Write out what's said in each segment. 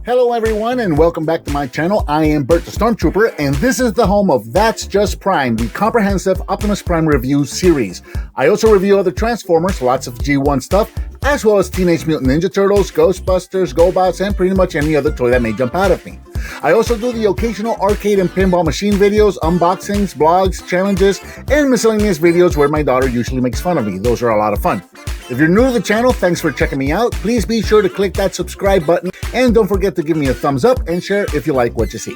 Hello everyone and welcome back to my channel. I am Bert the Stormtrooper and this is the home of That's Just Prime, the comprehensive Optimus Prime review series. I also review other Transformers, lots of G1 stuff, as well as Teenage Mutant Ninja Turtles, Ghostbusters, GoBots, and pretty much any other toy that may jump out at me. I also do the occasional arcade and pinball machine videos, unboxings, blogs, challenges, and miscellaneous videos where my daughter usually makes fun of me. Those are a lot of fun. If you're new to the channel, thanks for checking me out. Please be sure to click that subscribe button and don't forget to give me a thumbs up and share if you like what you see.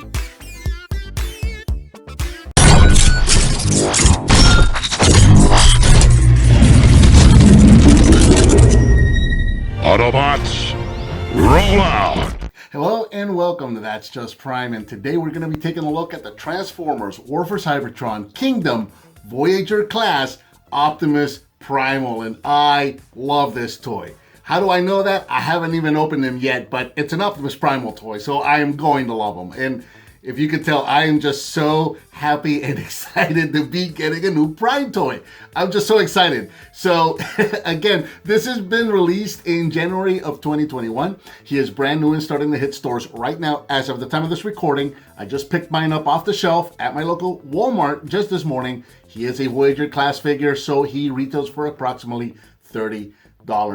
Autobots, roll out! Hello and welcome to That's Just Prime, and today we're going to be taking a look at the Transformers War for Cybertron Kingdom Voyager Class Optimus Primal, and I love this toy. How do I know that? I haven't even opened him yet, but it's an Optimus Primal toy, so I am going to love him. And if you can tell, I am just so happy and excited to be getting a new Prime toy. I'm just so excited. So again, this has been released in January of 2021. He is brand new and starting to hit stores right now as of the time of this recording. I just picked mine up off the shelf at my local Walmart just this morning. He is a Voyager class figure, so he retails for approximately $30.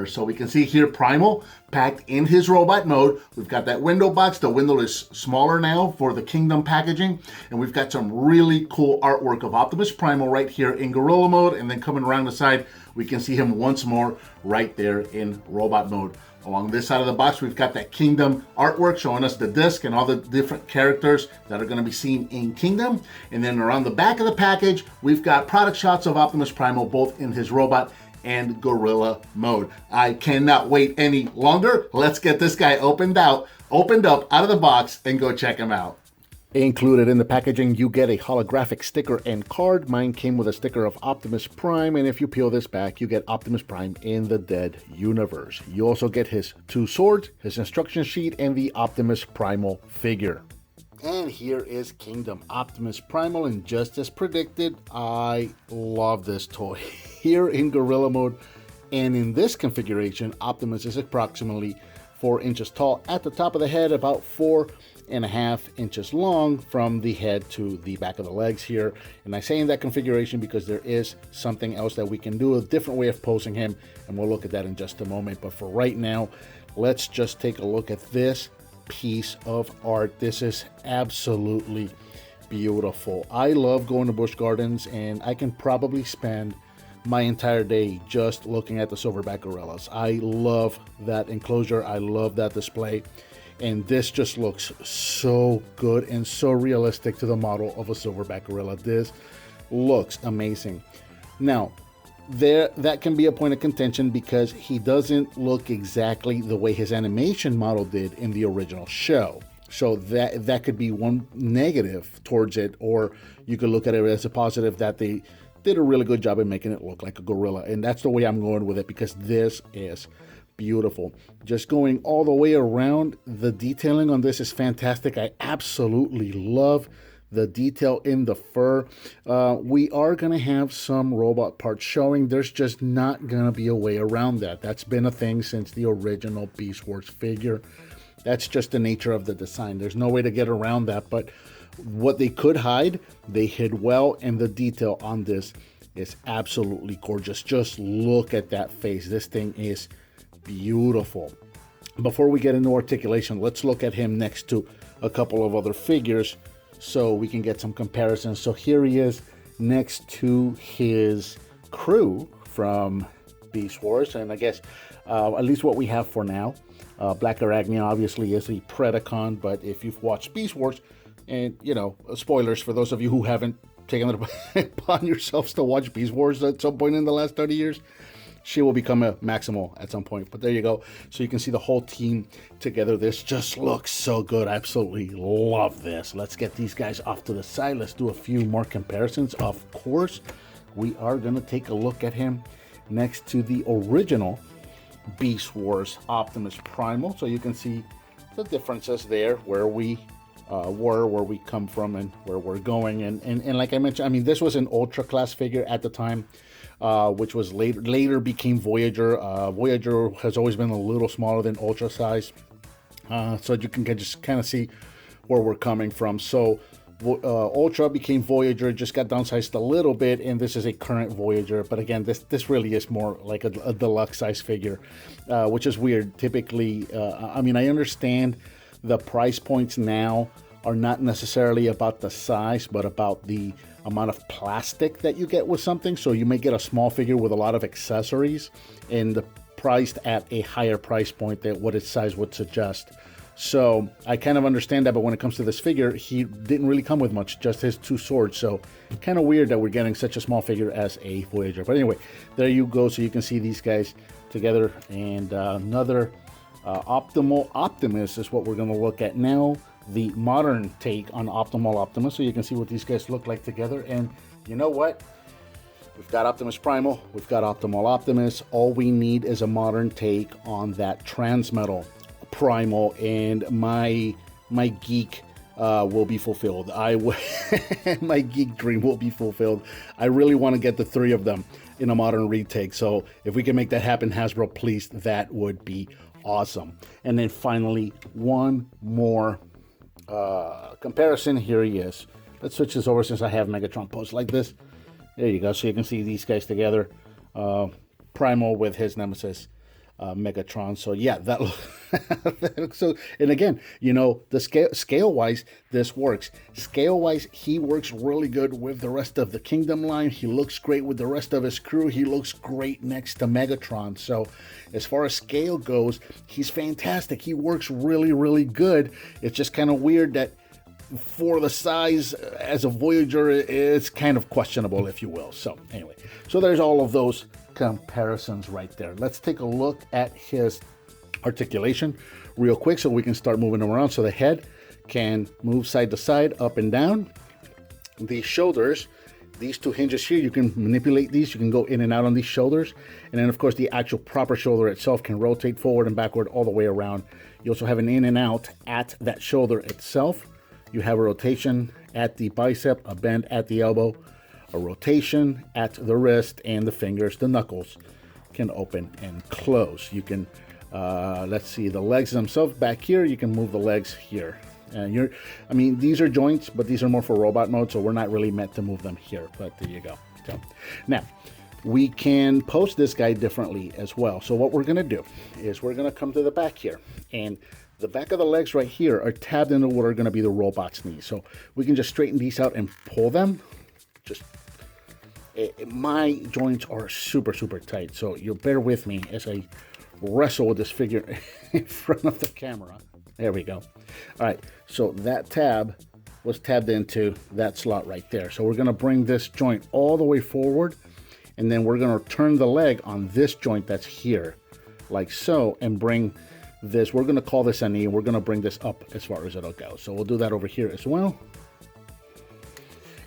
So we can see here Primal packed in his robot mode. We've got that window box. The window is smaller now for the Kingdom packaging. And we've got some really cool artwork of Optimus Primal right here in gorilla mode. And then coming around the side, we can see him once more right there in robot mode. Along this side of the box, we've got that Kingdom artwork showing us the disc and all the different characters that are going to be seen in Kingdom. And then around the back of the package, we've got product shots of Optimus Primal, both in his robot and gorilla mode. I cannot wait any longer. Let's get this guy opened up out of the box and go check him out. Included in the packaging, you get a holographic sticker and card. Mine came with a sticker of Optimus Prime, and if you peel this back, you get Optimus Prime in the Dead Universe. You also get his two swords, his instruction sheet, and the Optimus Primal figure. And here is Kingdom Optimus Primal, and just as predicted, I love this toy. Here in gorilla mode and in this configuration, Optimus is approximately 4 inches tall at the top of the head, about 4.5 inches long from the head to the back of the legs here. And I say in that configuration because there is something else that we can do, a different way of posing him, and we'll look at that in just a moment. But for right now, let's just take a look at this piece of art. This is absolutely beautiful. I love going to Busch Gardens, and I can probably spend my entire day just looking at the silverback gorillas. I love that enclosure. I love that display. And this just looks so good and so realistic to the model of a silverback gorilla. This looks amazing. Now, that can be a point of contention because he doesn't look exactly the way his animation model did in the original show. So that could be one negative towards it, or you could look at it as a positive that they did a really good job in making it look like a gorilla. And that's the way I'm going with it because this is beautiful. Just going all the way around, the detailing on this is fantastic. I absolutely love the detail in the fur. We are going to have some robot parts showing. There's just not going to be a way around that. That's been a thing since the original Beast Wars figure. That's just the nature of the design. There's no way to get around that, but what they could hide, they hid well, and the detail on this is absolutely gorgeous. Just look at that face. This thing is beautiful. Before we get into articulation, let's look at him next to a couple of other figures so we can get some comparisons. So here he is next to his crew from Beast Wars, and I guess at least what we have for now. Black Arachnia obviously is a Predacon, but if you've watched Beast Wars, and you know, spoilers for those of you who haven't taken it upon yourselves to watch Beast Wars at some point in the last 30 years, she will become a Maximal at some point. But there you go. So you can see the whole team together. This just looks so good. I absolutely love this. Let's get these guys off to the side. Let's do a few more comparisons. Of course, we are going to take a look at him next to the original Beast Wars Optimus Primal. So you can see the differences there, where we were, where we come from, and where we're going. And like I mentioned, I mean, this was an Ultra class figure at the time. which was later became Voyager. Voyager has always been a little smaller than Ultra size. so you can just kind of see where we're coming from. So Ultra became Voyager, just got downsized a little bit, and this is a current Voyager. But again, this really is more like a deluxe size figure, which is weird. Typically, I mean, I understand the price points now are not necessarily about the size, but about the amount of plastic that you get with something. So you may get a small figure with a lot of accessories and priced at a higher price point than what its size would suggest. So I kind of understand that, but when it comes to this figure, he didn't really come with much, just his 2 swords. So kind of weird that we're getting such a small figure as a Voyager. But anyway, there you go. So you can see these guys together, and another Optimal Optimus is what we're going to look at now. The modern take on Optimal Optimus. So you can see what these guys look like together. And you know what? We've got Optimus Primal, we've got Optimal Optimus. All we need is a modern take on that Transmetal Primal, and my geek will be fulfilled. My geek dream will be fulfilled. I really want to get the 3 of them in a modern retake. So if we can make that happen, Hasbro, please, that would be awesome. And then finally, one more comparison. Here he is. Let's switch this over since I have Megatron posed like this. There you go. So you can see these guys together. Primal with his nemesis, Megatron. So yeah, that looks so. And again, you know, the scale wise, this works. Scale wise, he works really good with the rest of the Kingdom line. He looks great with the rest of his crew. He looks great next to Megatron. So as far as scale goes, he's fantastic. He works really good. It's just kind of weird that for the size as a Voyager, it's kind of questionable, if you will. So anyway, so there's all of those comparisons right there. Let's take a look at his articulation real quick so we can start moving him around. So the head can move side to side, up and down. The shoulders, these 2 hinges here, you can manipulate these. You can go in and out on these shoulders. And then, of course, the actual proper shoulder itself can rotate forward and backward all the way around. You also have an in and out at that shoulder itself. You have a rotation at the bicep, a bend at the elbow, a rotation at the wrist, and the fingers, the knuckles, can open and close. You can, let's see, the legs themselves back here, you can move the legs here. And I mean, these are joints, but these are more for robot mode, so we're not really meant to move them here, but there you go. So, now, we can post this guy differently as well. So what we're gonna do is we're gonna come to the back here, and the back of the legs right here are tabbed into what are going to be the robot's knees. So we can just straighten these out and pull them. My joints are super tight. So you'll bear with me as I wrestle with this figure in front of the camera. There we go. All right. So that tab was tabbed into that slot right there. So we're going to bring this joint all the way forward. And then we're going to turn the leg on this joint that's here, like so, and bring this, we're going to call this a knee, and we're going to bring this up as far as it'll go. So we'll do that over here as well.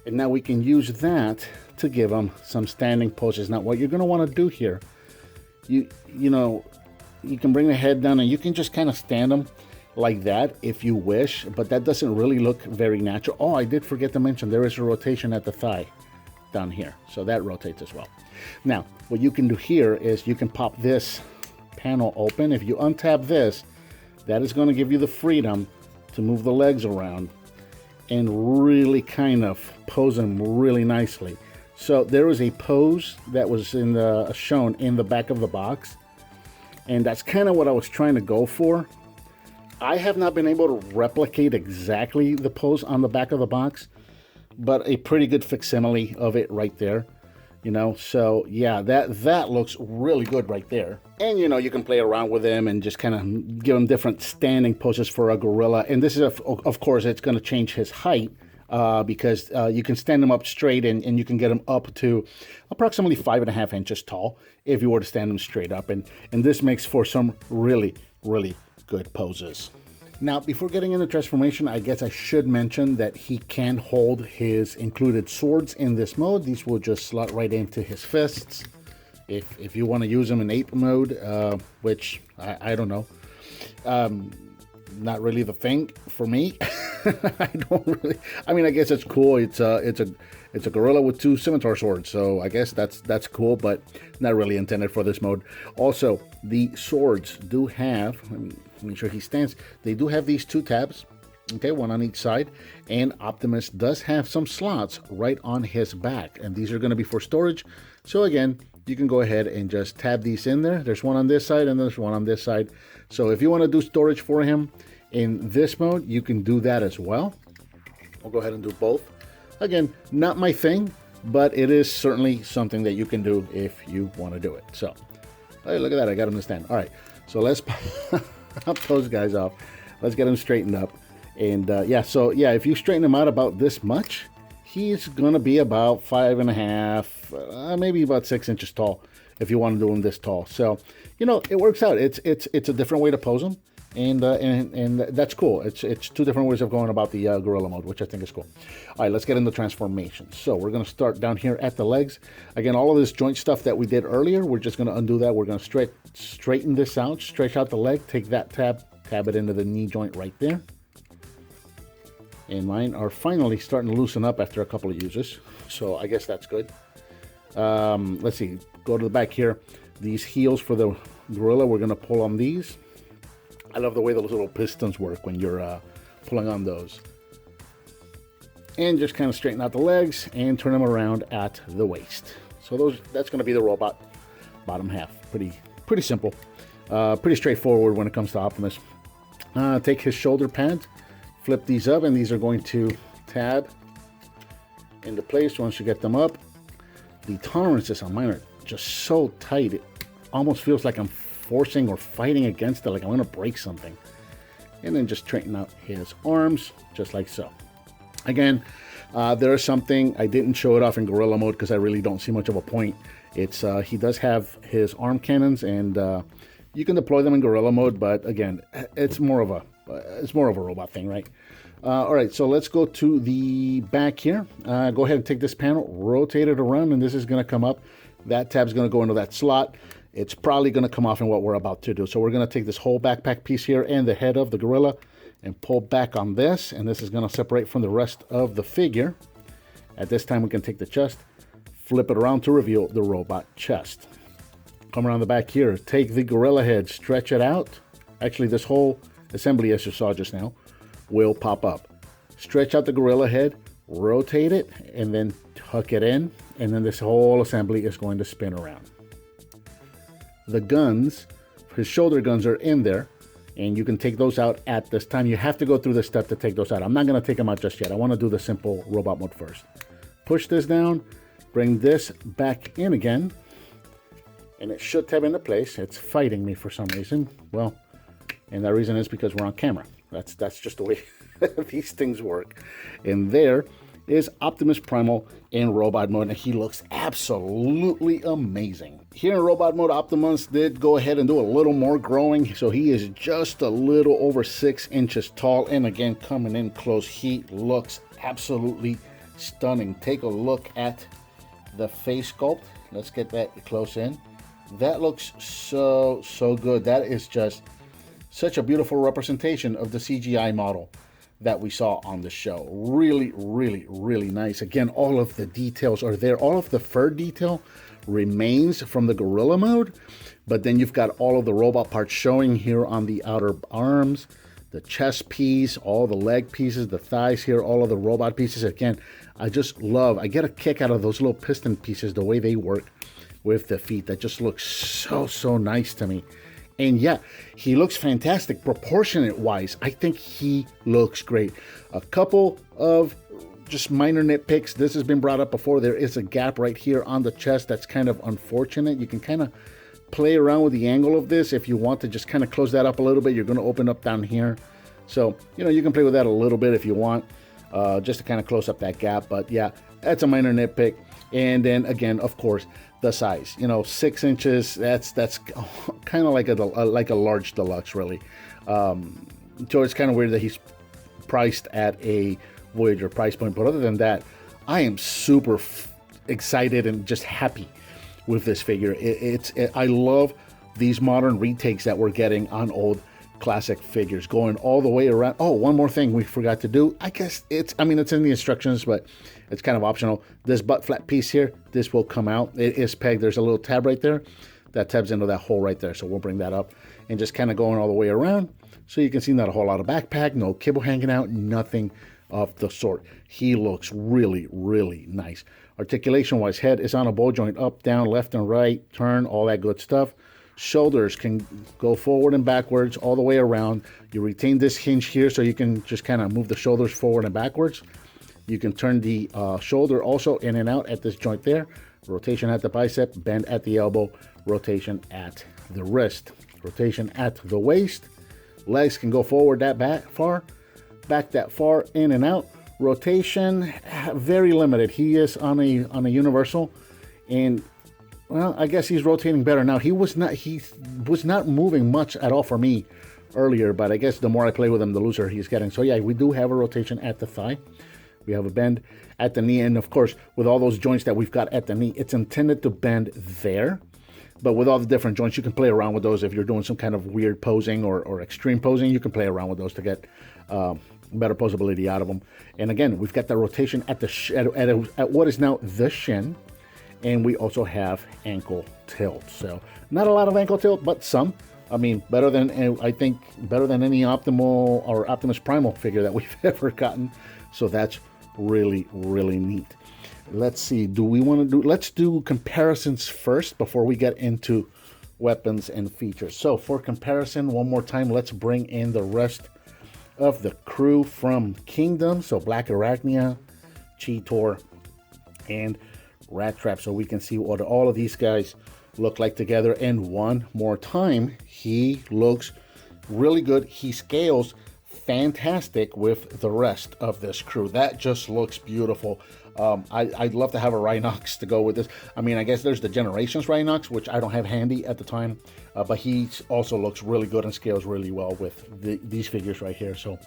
And now we can use that to give them some standing poses. Now what you're going to want to do here, you know, you can bring the head down and you can just kind of stand them like that if you wish, but that doesn't really look very natural. Oh, I did forget to mention there is a rotation at the thigh down here. So that rotates as well. Now, what you can do here is you can pop this panel open. If you untap this, that is going to give you the freedom to move the legs around and really kind of pose them really nicely. So there was a pose that was shown in the back of the box, and that's kind of what I was trying to go for. I have not been able to replicate exactly the pose on the back of the box, but a pretty good facsimile of it right there. You know, so yeah, that looks really good right there. And you know, you can play around with them and just kind of give them different standing poses for a gorilla. And this is, of course, it's going to change his height because you can stand him up straight and you can get him up to approximately 5.5 inches tall if you were to stand him straight up. And this makes for some really good poses. Now, before getting into transformation, I guess I should mention that he can hold his included swords in this mode. These will just slot right into his fists. If you want to use them in ape mode, which I don't know, not really the thing for me. I mean, I guess it's cool. It's a gorilla with 2 scimitar swords, so I guess that's cool, but not really intended for this mode. Also, the swords do have, Make sure he stands. They do have these 2 tabs, okay, one on each side, and Optimus does have some slots right on his back, and these are going to be for storage. So again, you can go ahead and just tab these in there. There's one on this side and there's one on this side. So if you want to do storage for him in this mode, you can do that as well. I'll go ahead and do both. Again, not my thing, but it is certainly something that you can do if you want to do it. So, hey, look at that, I got him to stand. All right, so let's pop those guys off. Let's get them straightened up. And yeah, so yeah, if you straighten him out about this much, he's gonna be about 5.5, maybe about 6 inches tall if you want to do him this tall. So, you know, it works out. It's a different way to pose him, and that's cool. It's 2 different ways of going about the gorilla mode, which I think is cool. All right, let's get into transformation. So we're gonna start down here at the legs. Again, all of this joint stuff that we did earlier, we're just gonna undo that. We're gonna straighten this out, stretch out the leg, take that tab it into the knee joint right there. And mine are finally starting to loosen up after a couple of uses, so I guess that's good. Let's see, go to the back here. These heels for the gorilla, we're going to pull on these. I love the way those little pistons work when you're pulling on those. And just kind of straighten out the legs and turn them around at the waist. So that's going to be the robot bottom half. Pretty simple. Pretty straightforward when it comes to Optimus. Take his shoulder pads. Flip these up, and these are going to tab into place once you get them up. The tolerances on mine are just so tight, it almost feels like I'm forcing or fighting against it, like I'm going to break something. And then just straighten out his arms, just like so. Again, there is something, I didn't show it off in gorilla mode because I really don't see much of a point. It's he does have his arm cannons, and you can deploy them in gorilla mode, but again, it's more of a robot thing, right? All right, so let's go to the back here. Go ahead and take this panel, rotate it around, and this is going to come up. That tab's going to go into that slot. It's probably going to come off in what we're about to do. So we're going to take this whole backpack piece here and the head of the gorilla and pull back on this, and this is going to separate from the rest of the figure. At this time, we can take the chest, flip it around to reveal the robot chest. Come around the back here, take the gorilla head, stretch it out. Actually, this whole assembly, as you saw just now, will pop up. Stretch out the gorilla head, rotate it, and then tuck it in, and then this whole assembly is going to spin around. The guns, his shoulder guns are in there, and you can take those out at this time. You have to go through this step to take those out. I'm not going to take them out just yet. I want to do the simple robot mode first. Push this down, bring this back in again, and it should tab into place. It's fighting me for some reason. Well, and that reason is because we're on camera. That's just the way these things work. And there is Optimus Primal in robot mode, and he looks absolutely amazing. Here in robot mode, Optimus did go ahead and do a little more growing, so he is just a little over 6 inches tall, and again, coming in close, he looks absolutely stunning. Take a look at the face sculpt. Let's get that close in. That looks so good. That is just such a beautiful representation of the CGI model that we saw on the show. Really, really, really nice. Again, all of the details are there. All of the fur detail remains from the gorilla mode, but then you've got all of the robot parts showing here on the outer arms, the chest piece, all the leg pieces, the thighs here, all of the robot pieces. Again, I get a kick out of those little piston pieces, the way they work with the feet. That just looks so nice to me. And yeah, he looks fantastic proportionate wise. I think he looks great. A couple of just minor nitpicks. This has been brought up before. There is a gap right here on the chest that's kind of unfortunate. You can kind of play around with the angle of this if you want to just kind of close that up a little bit. You're going to open up down here. So, you know, you can play with that a little bit if you want, just to kind of close up that gap. But yeah, that's a minor nitpick. And then again, of course, the size, 6 inches, that's kind of like a large deluxe, really. So it's kind of weird that he's priced at a Voyager price point, but other than that, I am super excited and just happy with this figure. I love these modern retakes that we're getting on old classic figures, going all the way around. Oh, one more thing we forgot to do. I guess it's in the instructions, but it's kind of optional. This butt flap piece here, this will come out. It is pegged. There's a little tab right there that tabs into that hole right there. So we'll bring that up and just kind of going all the way around. So you can see not a whole lot of backpack, no kibble hanging out, nothing of the sort. He looks really, really nice. Articulation-wise, head is on a ball joint, up, down, left and right, turn, all that good stuff. Shoulders can go forward and backwards, all the way around. You retain this hinge here, so you can just kind of move the shoulders forward and backwards. You can turn the shoulder also in and out at this joint there. Rotation at the bicep, bend at the elbow, rotation at the wrist, rotation at the waist. Legs can go forward that far, back that far, in and out. Rotation, very limited. He is on a universal, and well, I guess he's rotating better now. He was not moving much at all for me earlier, but I guess the more I play with him, the looser he's getting. So yeah, we do have a rotation at the thigh. We have a bend at the knee, and of course, with all those joints that we've got at the knee, it's intended to bend there. But with all the different joints, you can play around with those. If you're doing some kind of weird posing or extreme posing, you can play around with those to get better posability out of them. And again, we've got the rotation at the at what is now the shin, and we also have ankle tilt. So not a lot of ankle tilt, but some. I mean, better than any Optimal or Optimus Primal figure that we've ever gotten. So that's really, really neat. Let's see. Let's do comparisons first before we get into weapons and features. So for comparison, one more time, let's bring in the rest of the crew from Kingdom. So Black Arachnia, Cheetor, and Rat Trap. So we can see what all of these guys look like together. And one more time, he looks really good. He scales fantastic with the rest of this crew. That just looks beautiful. I'd love to have a Rhinox to go with this. I mean, I guess there's the Generations Rhinox, which I don't have handy at the time, but he also looks really good and scales really well with these figures right here. So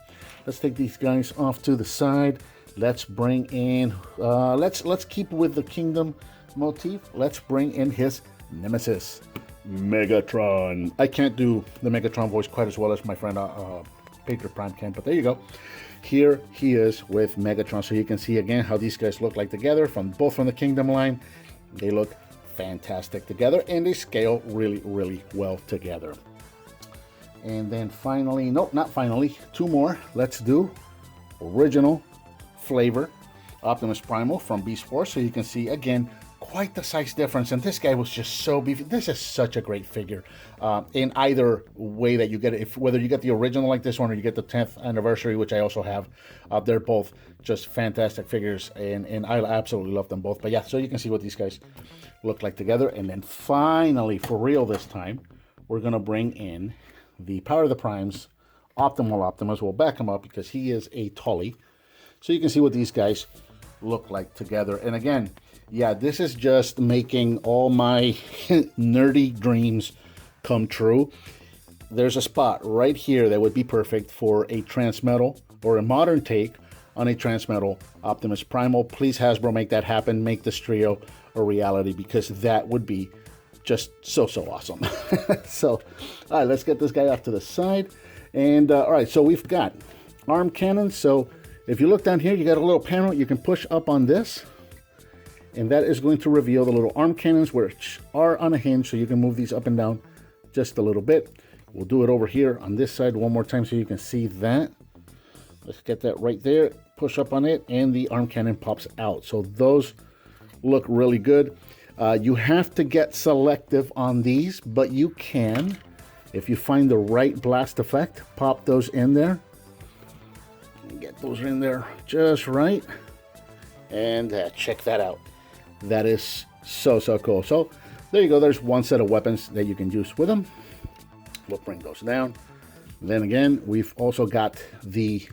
let's take these guys off to the side. Let's bring in, let's keep with the Kingdom motif. Let's bring in his nemesis, Megatron. I can't do the Megatron voice quite as well as my friend Patriot Prime can, but there you go. Here he is with Megatron. So you can see again how these guys look like together both from the Kingdom line. They look fantastic together, and they scale really, really well together. And then finally, nope, not finally, two more. Let's do original flavor Optimus Primal from Beast Force. So you can see again quite the size difference, and this guy was just so beefy. This is such a great figure in either way that you get it. Whether you get the original like this one or you get the 10th anniversary, which I also have, they're both just fantastic figures, and I absolutely love them both. But yeah, so you can see what these guys look like together. And then finally, for real this time, we're gonna bring in the Power of the Primes Optimal Optimus. We'll back him up because he is a Tully, so you can see what these guys look like together. And again, yeah, this is just making all my nerdy dreams come true. There's a spot right here that would be perfect for a Transmetal or a modern take on a Transmetal Optimus Primal. Please, Hasbro, make that happen. Make this trio a reality, because that would be just so awesome. So, all right, let's get this guy off to the side. And, all right, so we've got arm cannons. So if you look down here, you got a little panel. You can push up on this, and that is going to reveal the little arm cannons, which are on a hinge, so you can move these up and down just a little bit. We'll do it over here on this side one more time so you can see that. Let's get that right there. Push up on it, and the arm cannon pops out. So those look really good. You have to get selective on these, but you can, if you find the right blast effect, pop those in there. Get those in there just right. And check that out. That is so cool. So there you go. There's one set of weapons that you can use with them. We'll bring those down. Then again, we've also got the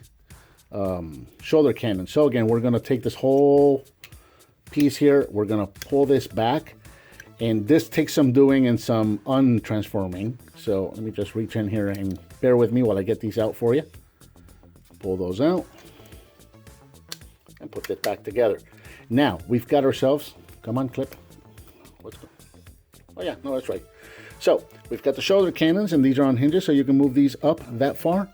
shoulder cannon. So again, we're going to take this whole piece here. We're going to pull this back. And this takes some doing and some untransforming. So let me just reach in here and bear with me while I get these out for you. Pull those out. And put it back together. Now we've got ourselves, come on, clip. Let's go. Oh yeah, no, that's right. So we've got the shoulder cannons, and these are on hinges, so you can move these up that far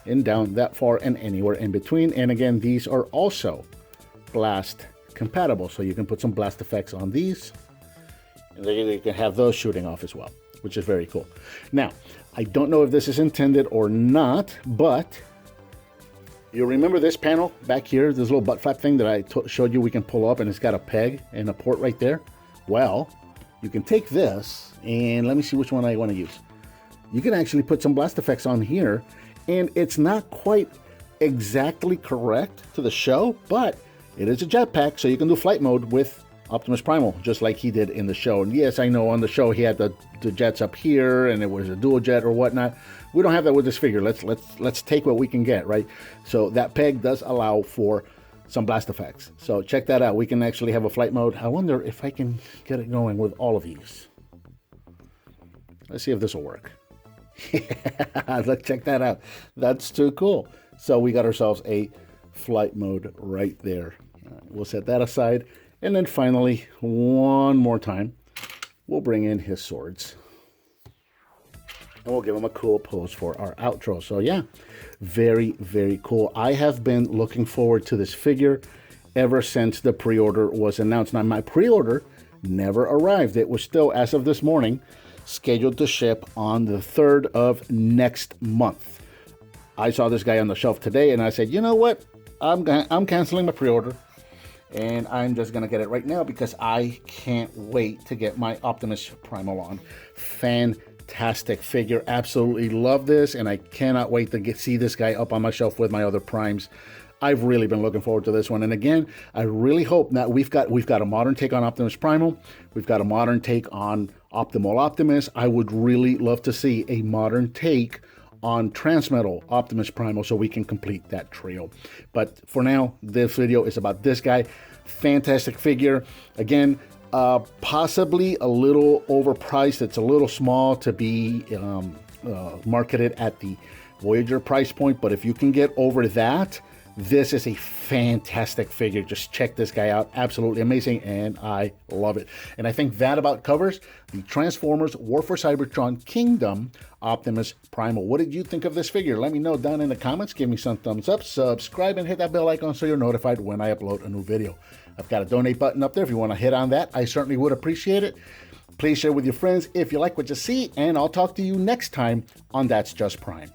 and down that far and anywhere in between. And again, these are also blast compatible, so you can put some blast effects on these, and then you can have those shooting off as well. which is very cool. Now, I don't know if this is intended or not, but you remember this panel back here, this little butt flap thing that I showed you we can pull up, and it's got a peg and a port right there? Well, you can take this, and let me see which one I want to use. You can actually put some blast effects on here, and it's not quite exactly correct to the show, but it is a jetpack, so you can do flight mode with Optimus Primal, just like he did in the show. And yes, I know on the show he had the jets up here, and it was a dual jet or whatnot. We don't have that with this figure. Let's take what we can get, right? So that peg does allow for some blast effects. So check that out. We can actually have a flight mode. I wonder if I can get it going with all of these. Let's see if this will work. Let's check that out. That's too cool. So we got ourselves a flight mode right there. We'll set that aside. And then finally, one more time, we'll bring in his swords. And we'll give him a cool pose for our outro. So yeah, very, very cool. I have been looking forward to this figure ever since the pre-order was announced. Now, my pre-order never arrived. It was still, as of this morning, scheduled to ship on the 3rd of next month. I saw this guy on the shelf today, and I said, you know what? I'm canceling my pre-order, and I'm just going to get it right now because I can't wait to get my Optimus Primal on. Fantastic figure. Absolutely love this, and I cannot wait to see this guy up on my shelf with my other primes. I've really been looking forward to this one. And again, I really hope that we've got a modern take on Optimus Primal. We've got a modern take on Optimal Optimus. I would really love to see a modern take on Transmetal Optimus Primal so we can complete that trio. But for now, this video is about this guy. Fantastic figure. Again, possibly a little overpriced. It's a little small to be marketed at the Voyager price point, but if you can get over that, this is a fantastic figure. Just check this guy out. Absolutely amazing, and I love it. And I think that about covers the Transformers War for Cybertron Kingdom Optimus Primal. What did you think of this figure? Let me know down in the comments. Give me some thumbs up, subscribe, and hit that bell icon so you're notified when I upload a new video. I've got a donate button up there if you want to hit on that. I certainly would appreciate it. Please share with your friends if you like what you see, and I'll talk to you next time on That's Just Prime.